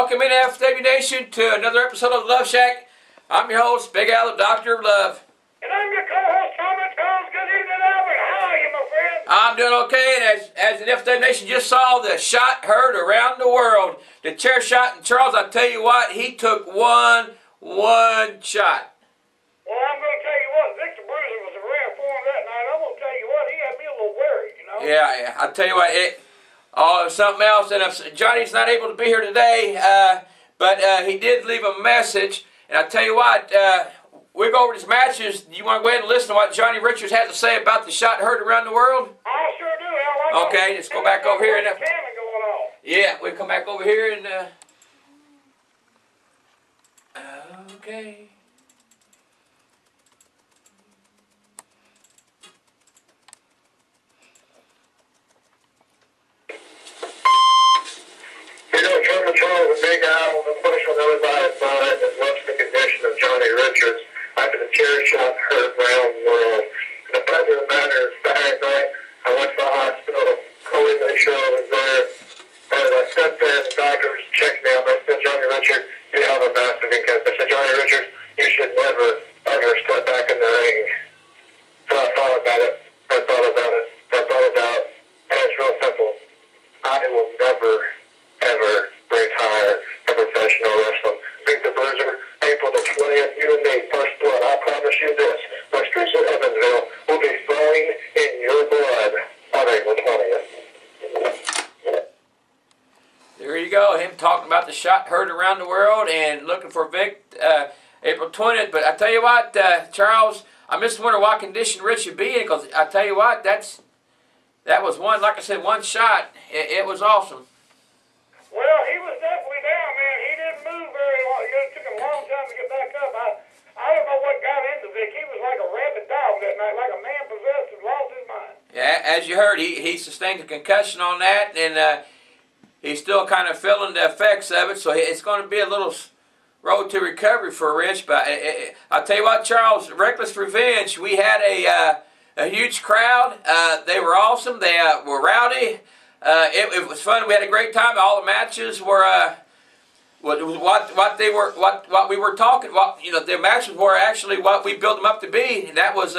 Welcome in, FW Nation, to another episode of Love Shack. I'm your host, Big Al, the Doctor of Love. And I'm your co-host, Thomas Jones. Good evening, Albert. How are you, my friend? I'm doing okay, and as the FW Nation just saw, the shot heard around the world. The chair shot, and Charles, I tell you what, he took one shot. Well, I'm going to tell you what, Victor Bruiser was a rare form that night. I'm going to tell you what, he had me a little worried, you know? Yeah, I tell you what, something else, and if Johnny's not able to be here today, but he did leave a message, and I tell you what, we'll go over these matches. You want to go ahead and listen to what Johnny Richards had to say about the shot heard around the world? I sure do, Al. Okay, let's go back over here. Going on. Yeah, we'll come back over here and, okay. Charles, the Big Al, the push on everybody side, and what's the condition of Johnny Richards after the chair shot heard around the world. The fact of the matter is, Saturday night, I went to the hospital. Chloe made sure I was there. And I sat there, and the doctors checked me out. I said, Johnny Richards, you have a massive income. I said, Johnny Richards, you should never, ever step back in the ring. So I thought about it. I thought about it. And it's real simple. I will never, ever retire from professional wrestling. Victor Bruiser, April the 20th, you and me, first blood. I promise you this. My streets of Evansville will be flowing in your blood on April 20th. There you go, him talking about the shot heard around the world and looking for April 20th. But I tell you what, Charles, I'm just wondering what condition Rich would be in, because I tell you what, that was one, like I said, one shot. It was awesome. Well, he was definitely down, man. He didn't move very long. It took him a long time to get back up. I don't know what got into Vic. He was like a rabid dog that night, like a man possessed and lost his mind. Yeah, as you heard, he sustained a concussion on that, and he's still kind of feeling the effects of it, so it's going to be a little road to recovery for Rich. But I'll tell you what, Charles, Reckless Revenge, we had a huge crowd. They were awesome. They were rowdy. It was fun. We had a great time. All the matches were what we were talking. The matches were actually what we built them up to be, and that was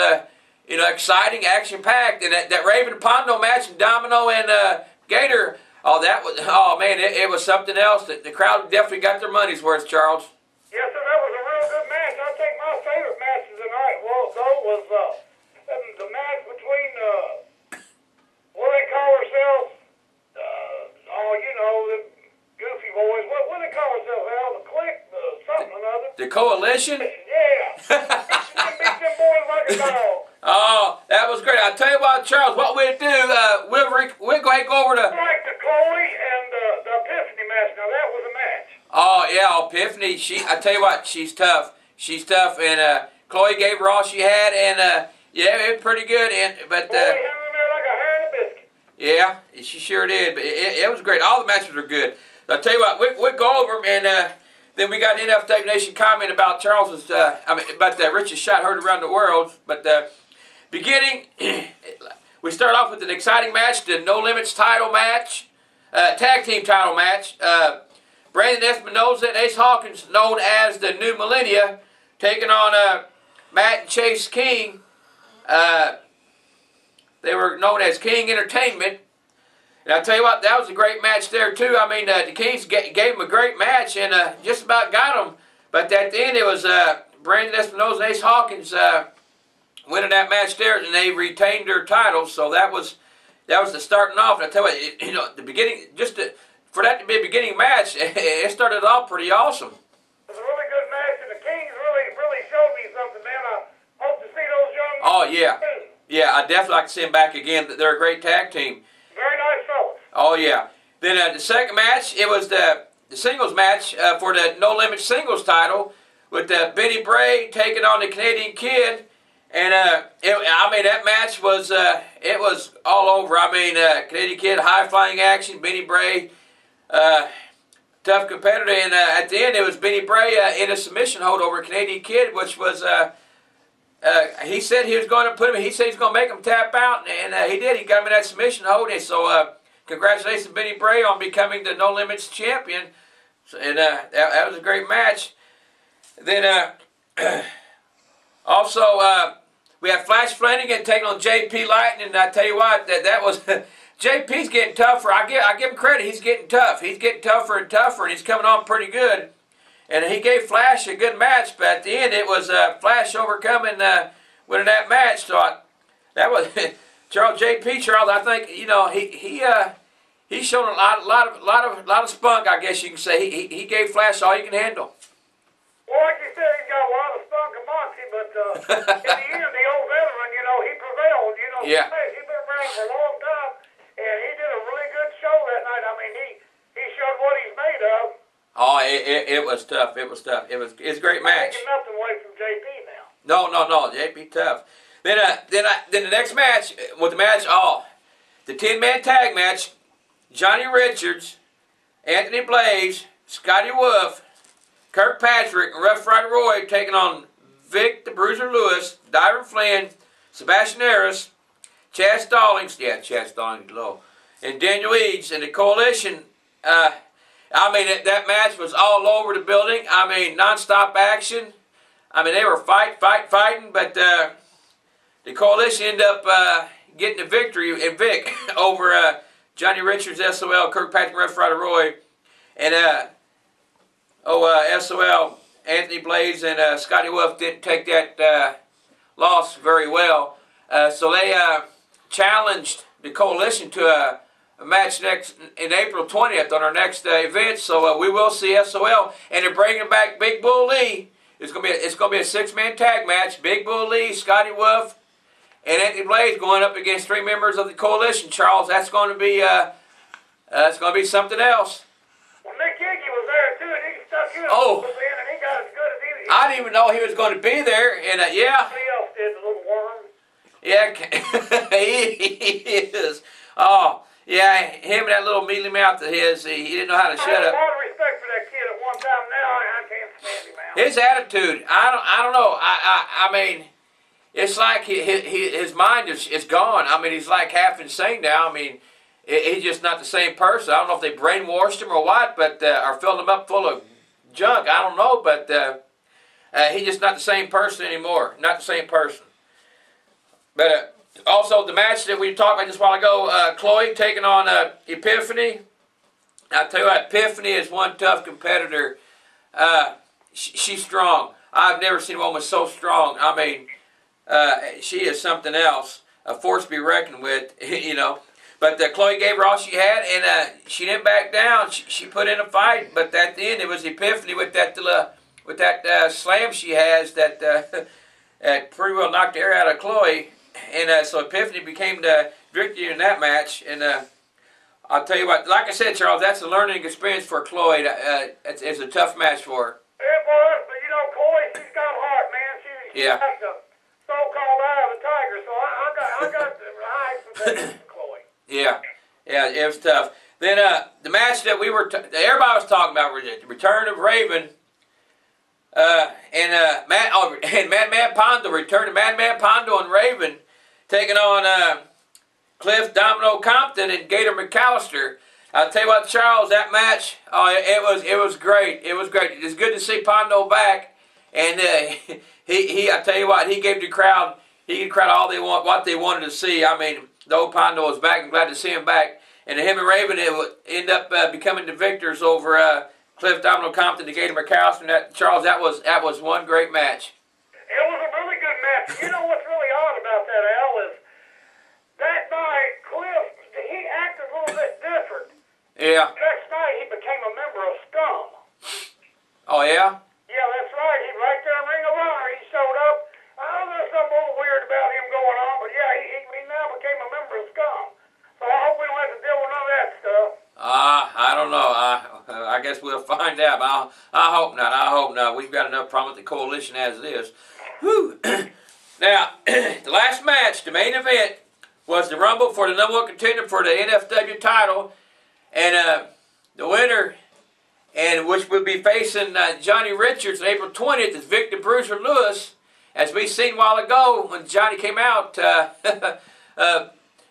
exciting, action packed. And that Raven Pondo match, and Domino and Gator. Oh man, it was something else. The crowd definitely got their money's worth, Charles. Yes, sir. That was a real good match. I think my favorite match of the night was the match between what they call themselves. The goofy boys. What do they call themselves, Al? The Clique? Something or another. The Coalition? Yeah. Beat them boys like a dog. Oh, that was great. I'll tell you what, Charles, what we'll do, we'll go ahead and go over to... Like the Chloe and the Epiphany match. Now, that was a match. Oh, yeah, Epiphany, I tell you what, she's tough. She's tough, and Chloe gave her all she had, and, yeah, it was pretty good. But Boy, hung in there like a hair in a biscuit. Yeah, she sure did. But it was great. All the matches were good. I'll tell you what, we'll go over them, and then we got an NFW Nation comment about Charles's, about Rich's shot heard around the world. But beginning, we start off with an exciting match, the No Limits title match, tag team title match. Brandon Espinoza and Ace Hawkins, known as the New Millennia, taking on Matt and Chase King. They were known as King Entertainment. And I'll tell you what, that was a great match there, too. I mean, the Kings gave them a great match and just about got them. But at the end, it was Brandon Espinoza and Ace Hawkins winning that match there, and they retained their titles. So that was the starting off. And I tell you, the beginning, for that to be a beginning match, it started off pretty awesome. It was a really good match, and the Kings really showed me something, man. I hope to see those young men. Oh, yeah. Yeah, I'd definitely like to see them back again. They're a great tag team. Very nice fellas. Oh, yeah. Then the second match, it was the singles match for the No Limit singles title with Benny Bray taking on the Canadian Kid. And, that match was, it was all over. I mean, Canadian Kid, high-flying action, Benny Bray, tough competitor. And at the end, it was Benny Bray in a submission hold over Canadian Kid, which was... he said he was going to put him. He said he's going to make him tap out, and he did. He got him in that submission hold. And so, congratulations, Benny Bray, on becoming the No Limits champion. So, and that was a great match. Then also we had Flash Flanagan taking on JP Lightning, and I tell you what, that was JP's getting tougher. I give him credit. He's getting tough. He's getting tougher and tougher, and he's coming on pretty good. And he gave Flash a good match, but at the end it was Flash overcoming, winning that match. So that was Charles Charles. I think he's shown a lot of spunk. I guess you can say he gave Flash all you can handle. Well, like you said, he's got a lot of spunk and moxie, but in the end, the old veteran, he prevailed. Yeah. He's been around for a long time, and he did a really good show that night. I mean, he showed what he's made of. Oh, it was tough. It was tough. It's a great match. Taking nothing away from JP now. No. JP tough. Then the next match was the 10-man tag match. Johnny Richards, Anthony Blaze, Scotty Wolf, Kirkpatrick, and Rough Rider Roy taking on Vic the Bruiser Lewis, Dyron Flynn, Sebastian Harris, Chad Stallings, Chad Stallings low, and Daniel Eads. And the Coalition, that match was all over the building. I mean, non-stop action. I mean, they were fighting, but the Coalition ended up getting the victory, and Vic over Johnny Richards, SOL, Kirkpatrick, Rough Rider Roy, and SOL, Anthony Blaze, and Scotty Wolf didn't take that loss very well. So they challenged the Coalition to a match in April 20th on our next event. So we will see SOL, and they're bringing back Big Bull Lee. It's gonna be a 6-man tag match. Big Bull Lee, Scotty Wolf, and Anthony Blaze going up against 3 members of the Coalition. Charles, that's going to be something else. Well, Nick Hickey was there too, and he stuck in and he got as good as he. I didn't even know he was going to be there, and yeah. Somebody else did, the little worm. Yeah, he is. Oh, yeah, him and that little mealy mouth of his, he didn't know how to shut up. I have a lot of respect for that kid at one time. Now I can't stand him, man. His attitude, I don't know. I mean, it's like his mind is gone. I mean, he's like half insane now. I mean, he's just not the same person. I don't know if they brainwashed him or what, but or filled him up full of junk. I don't know, but he's just not the same person anymore. Not the same person. But also the match that we talked about just a while ago, Chloe taking on Epiphany. I tell you what, Epiphany is one tough competitor. She's strong. I've never seen a woman so strong. I mean, she is something else, a force to be reckoned with, But Chloe gave her all she had, and she didn't back down. She put in a fight, but at the end it was Epiphany with that slam she has that pretty well knocked the air out of Chloe, and so Epiphany became the victor in that match. And I'll tell you what, like I said, Charles, that's a learning experience for Chloe. It's a tough match for her. It was, but Chloe, she's got heart, man. She's got the so-called eye of the tiger. So I got the high expectations for Chloe. Yeah, it was tough. Then the match that everybody was talking about was the return of Raven, and Madman Pondo. Return of Madman Pondo and Raven taking on Cliff Domino Compton and Gator McAllister. I'll tell you what, Charles, that match, it was great. It was great. It's good to see Pondo back, and I tell you what, he gave the crowd all what they wanted to see. I mean, the old Pondo was back. I'm glad to see him back. And him and Raven would end up becoming the victors over Cliff Domino Compton, the Gator McAllister. Charles, that was one great match. It was a really good match. You know what's really odd about that, Al, is that night Cliff, he acted a little bit different. Yeah. Next night he became a member of Scum. Oh, yeah? Yeah, that's right. He right there in Ring of Honor. He showed up. There's something a little weird about him going on, but yeah, he now became a member of Scum. So I hope we don't have to deal with none of that stuff. I don't know. I guess we'll find out. But I hope not. I hope not. We've got enough problem with the Coalition as it is. Whew. Now, the last match, the main event, was the Rumble for the #1 contender for the NFW title. And the winner, and which will be facing Johnny Richards on April 20th, is Vic the Bruiser Lewis. As we seen a while ago when Johnny came out,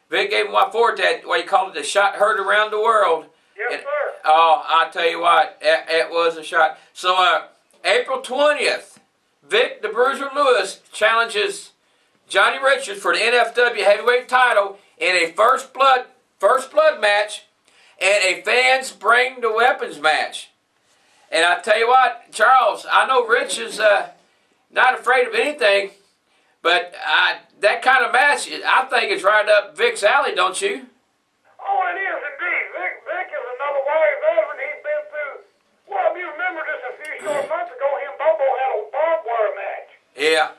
Vic gave him what for that, what you call it, the shot heard around the world. Yes, and sir. Oh, I tell you what, it was a shot. So, April 20th, Vic the Bruiser Lewis challenges Johnny Richards for the NFW heavyweight title in a first blood match and a fans bring the weapons match. And I tell you what, Charles, I know Rich is not afraid of anything, but that kind of match, I think, is right up Vic's alley, don't you? Oh, it is indeed. Vic is another wire veteran. He's been through, well, if you remember just a few short months ago, him and Bobo had a barbed wire match. Yeah.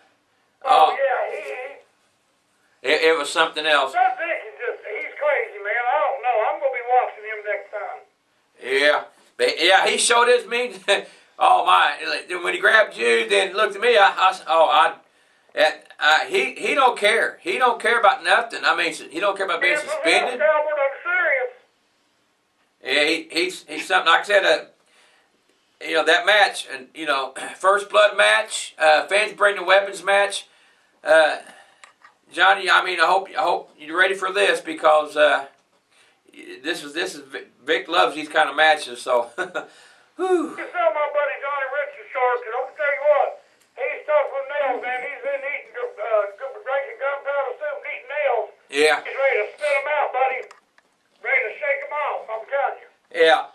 Oh, yeah, it was something else. That Vic is just, he's crazy, man. I don't know. I'm going to be watching him next time. Yeah. Yeah, he showed his mean. Oh, my. When he grabbed you, then looked at me, he don't care. He don't care about nothing. I mean, he don't care about being suspended. I'm serious. Yeah, he's something. Like I said, that match, and first blood match, fans bring the weapons match. Johnny, I mean, I hope you're ready for this because this is Vic loves these kind of matches. So, You tell my buddy Johnny Richards short, because I'm gonna tell you what, he's tough with nails, man. He's been drinking gunpowder soup and eating nails. yeah. He's ready to spit them out, buddy. Ready to shake them off, I'm telling you. Yeah.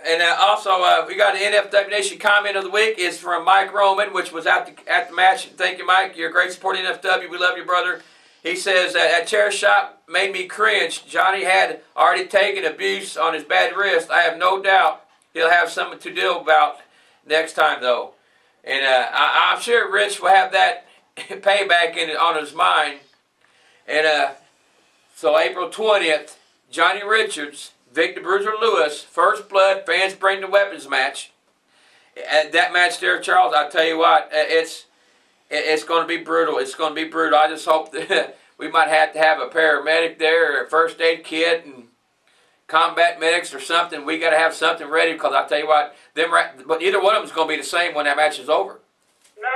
And also, we got an NFW Nation comment of the week. It's from Mike Roman, which was at the match. Thank you, Mike. You're a great support of NFW. We love you, brother. He says, that chair shot made me cringe. Johnny had already taken abuse on his bad wrist. I have no doubt he'll have something to deal about next time, though. And I'm sure Rich will have that payback on his mind. And so April 20th, Johnny Richards, Vic the Bruiser Lewis, first blood, fans bring the weapons match. That match there, Charles, I tell you what, it's going to be brutal. It's going to be brutal. I just hope that we might have to have a paramedic there, or a first aid kit, and combat medics or something. We got to have something ready because I tell you what, but either one of them is going to be the same when that match is over. No,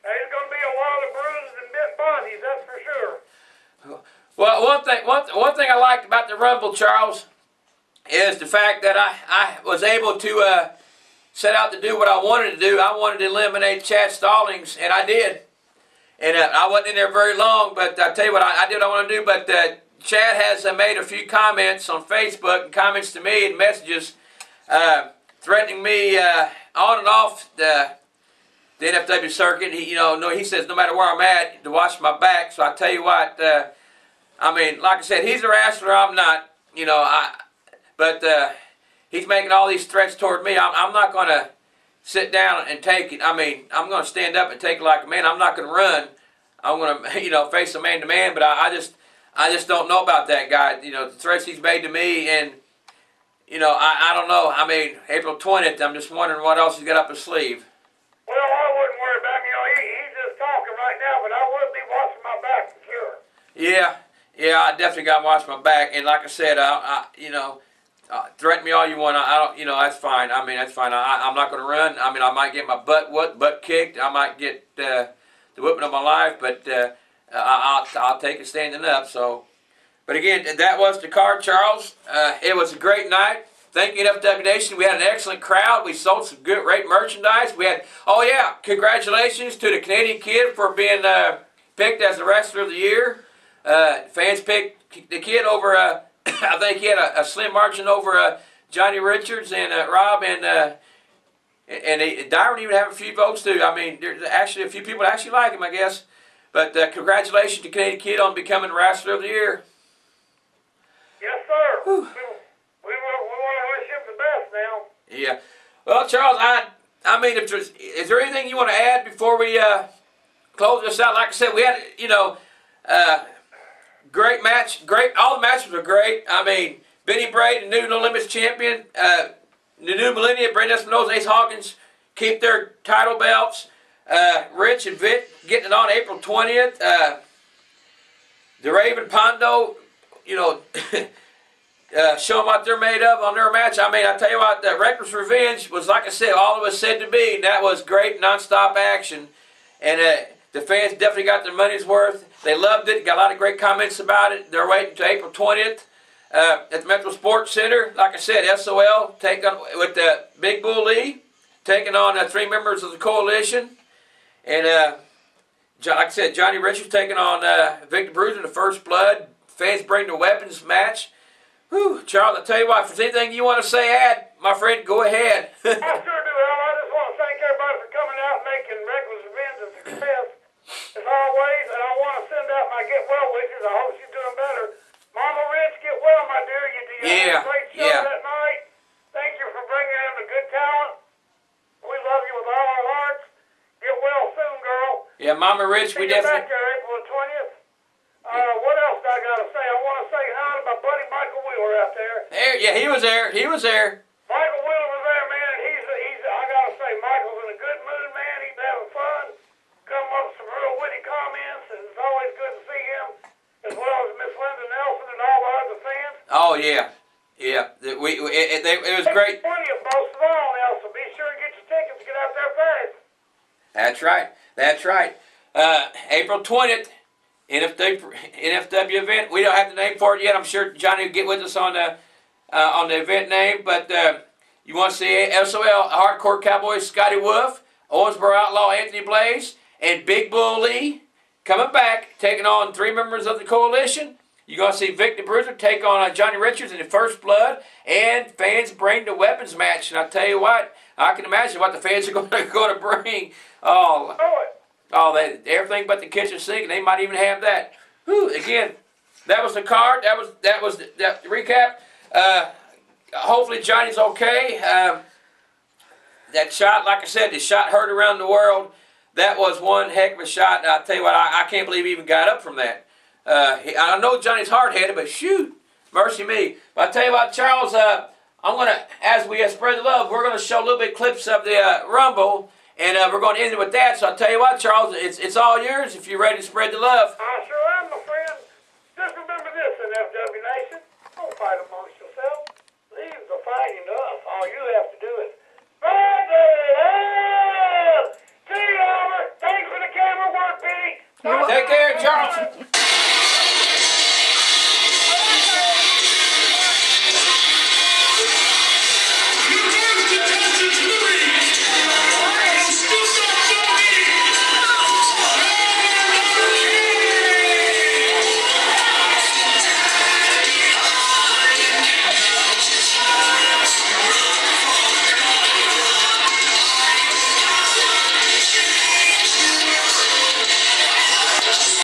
there's going to be a lot of bruises and bent bodies, that's for sure. Well, one thing I liked about the Rumble, Charles, is the fact that I was able to set out to do what I wanted to do. I wanted to eliminate Chad Stallings, and I did. And I wasn't in there very long, but I tell you what, I did what I want to do. But Chad has made a few comments on Facebook and comments to me and messages threatening me on and off the NFW circuit. He says no matter where I'm at, to watch my back. So I tell you what, I mean, like I said, he's a wrestler. I'm not. But he's making all these threats toward me. I'm not going to sit down and take it. I mean, I'm going to stand up and take it like a man. I'm not going to run. I'm going to, face a man-to-man. But I just don't know about that guy. The threats he's made to me, and I don't know. I mean, April 20th. I'm just wondering what else he's got up his sleeve. Well, I wouldn't worry about him. He's just talking right now, but I would be watching my back for sure. Yeah, I definitely got to watch my back. And like I said, threaten me all you want. I don't, that's fine. I mean, that's fine. I'm not going to run. I mean, I might get my butt kicked. I might get the whipping of my life, but I'll take it standing up. So, but again, that was the card, Charles. It was a great night. Thank you, NFW Nation. We had an excellent crowd. We sold some great merchandise. We had, congratulations to the Canadian Kid for being picked as the Wrestler of the Year. Fans picked the Kid over, I think he had a slim margin over Johnny Richards and Rob, and Dyron even have a few votes too. I mean, there's actually a few people that actually like him, I guess. But congratulations to Canadian Kid on becoming Wrestler of the Year. Yes, sir. We want to wish him the best now. Yeah. Well, Charles, I mean, is there anything you want to add before we close this out? Like I said, we had, great match. All the matches were great. I mean, Benny Bray, the new No Limits champion, the new Millennium, Brandon Espinosa, Ace Hawkins keep their title belts. Rich and Vic getting it on April 20th. The Raven Pondo, showing what they're made of on their match. I mean, I tell you what, the Reckless Revenge was, like I said, all of us said to be. And that was great, non-stop action. And the fans definitely got their money's worth. They loved it. Got a lot of great comments about it. They're waiting until April 20th. at the Metro Sports Center. Like I said, SOL with Big Bull Lee taking on 3 members of the coalition. And like I said, Johnny Richards taking on Victor Bruiser, the First Blood. Fans bring the weapons match. Whew, Charles, I tell you what, if there's anything you want to say, my friend, go ahead. I sure do, Al. I just want to thank everybody for coming out and making Reckless Events a success, as always. And I want to send out my get well wishes. I hope she's doing better. Mama Rich, get well, my dear. You did a great show that night. Thank you for bringing in the good talent. We love you with all our hearts. Get well soon, girl. Yeah, Mama Rich, we definitely. Back there April the 20th. What else I got to say? I want to say hi to my buddy Michael Wheeler out there. Yeah, he was there. He was there. Michael Wheeler was there, man. He's. I got to say, Michael's in a good mood, man. He's having fun. Coming up with some real witty comments, and it's always good to see him, as well as Miss Linda Nelson and all the other fans. Oh yeah. It was great. 20th most of all, now, so be sure and get your tickets to get out there fast. That's right. April 20th. NFW event. We don't have the name for it yet. I'm sure Johnny will get with us on the event name. But you want to see SOL Hardcore Cowboys Scotty Wolf, Owensboro Outlaw Anthony Blaze, and Big Bull Lee coming back, taking on 3 members of the coalition. You're going to see Victor Bruiser take on Johnny Richards in the First Blood, and fans bring the weapons match. And I tell you what, I can imagine what the fans are going to bring. Everything but the kitchen sink, and they might even have that. Whew, again, that was the card. That was the recap. Hopefully Johnny's okay. That shot, like I said, the shot heard around the world. That was one heck of a shot. And I tell you what, I can't believe he even got up from that. I know Johnny's hard-headed, but shoot, mercy me. But I tell you what, Charles, I'm going to, as we spread the love, we're going to show a little bit clips of the Rumble. And we're going to end it with that. So I'll tell you what, Charles, it's all yours if you're ready to spread the love. I sure am, my friend. Just remember this, NFW Nation. Don't fight amongst yourselves. Leave the fighting to us. All you have to do is